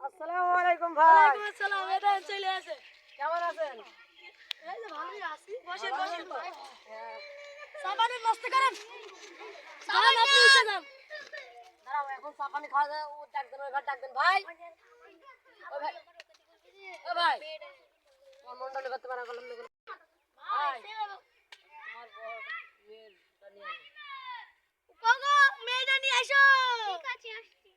আসসালামু আলাইকুম ভাই। চলে আসে। কেমন আছেন? এই যে ভালোই আছি। বসে সাবানে নষ্ট করেন। সাবান আপনি উঠে যান। দাঁড়াও এখন সাবানে খাওয়া যায় ও ডাকবেন ওই ঘর ডাকবেন ভাই। ও ভাই। ও ভাই। কোন মন্ডলে করতে পারা গেল না। ভাই। আমার বড় মেয়ের দানিয়া। কোগো মেয়েটা নিয়ে আসো। ঠিক আছে আসছি।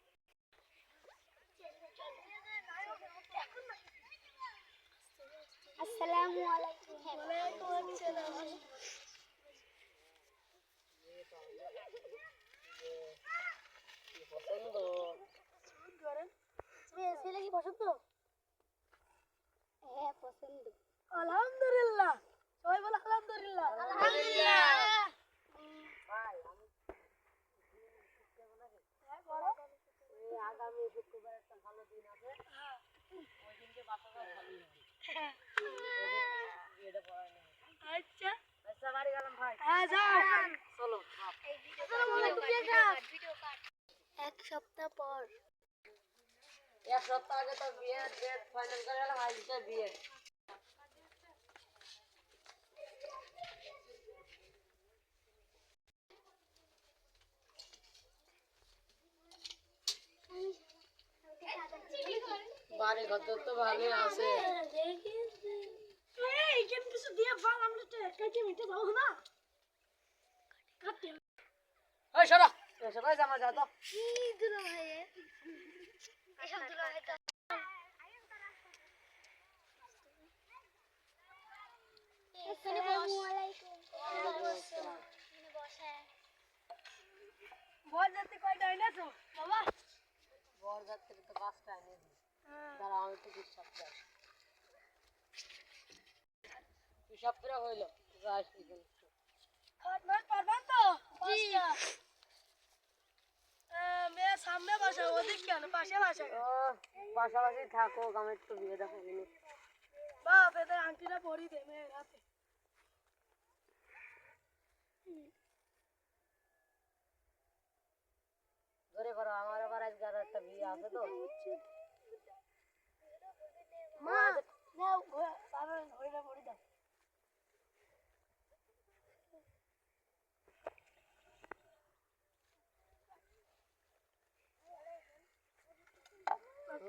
আসসালামু আলাইকুম। ওয়ালাইকুম আসসালাম। পছন্দ করেন ছেলে কি পছন্দ? হ্যাঁ পছন্দ। আলহামদুলিল্লাহ সবাই বলে আলহামদুলিল্লাহ। আলহামদুলিল্লাহ। ভাই আমি আগামী শুক্রবার একটা ভালো দিন আছে ওই দিনকে বাসাটা ভালোই হবে। বিয়েটা পড়ায় না। আচ্ছা আচ্ছা বাড়ি গেলাম ভাই। হ্যাঁ যাও চলো। এক সপ্তাহ পর। এক সপ্তাহ আগে তো বিয়ের ডেট ফাইনাল করে গেলাম আজকে বিয়ে। বাড়ি ঘর তো ভালোই আছে। এইখানে কিছু দিয়ে বাল আমরা তো কাটে মিটে যাবো না। কাটে ওই সরা সবাই জামা যা তো কি দুলা ভাই এসব দুলা ভাই তো আসসালামু আলাইকুম। বসে বল যাতে কয়টা এনেছো বাবা? বল যাতে তো 5টা এনেছি। দাঁড়া আমি তো হিসাব করি। হিসাব করে হইলো। রাইস দিন। খাটমার পারবেন তো? 5টা। মেয়ে সামনে বসে ওদিক কেন পাশে বসে? ও পাশাপাশি থাকো আমি একটু বিয়ে দেখো নি। বাপ এদের আংটিটা পরি দে মেয়ের হাতে। ধরে করো আমার আবার আজকে আর একটা বিয়ে আছে তো। মা নাও বাবা হইরা পড়ি দাও।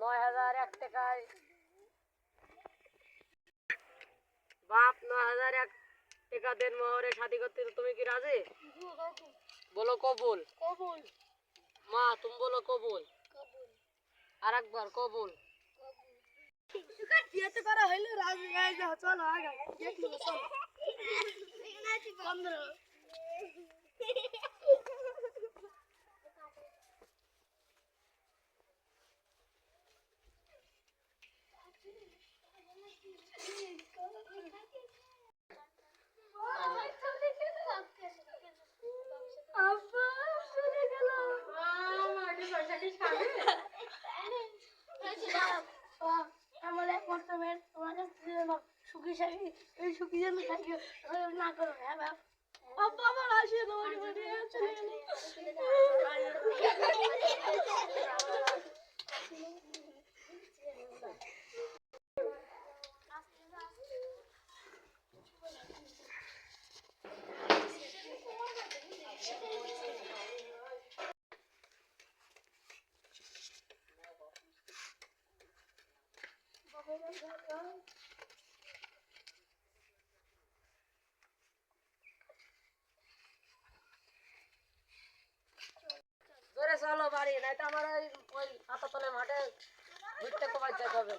$9,001 টাকায় বাপ 9,001 টাকা দেন মোহরে শাদি করতে তুমি কি রাজি? বলো কবুল। কবুল। মা তুমি বলো কবুল। কবুল। আরেকবার কবুল। কবুল। বিয়েতে করা হইলো রাজি গায় যাও চলো আগে দেখলো চলো। বন্ধ সুখী যেন থাকি না করো হ্যাঁ বাপ আব্বা আমার আসে না চলে গেল। চলো বাড়ি নাই তো আমার ওই হাতাতলে মাঠে ঘুরতে কমাই যেতে হবে।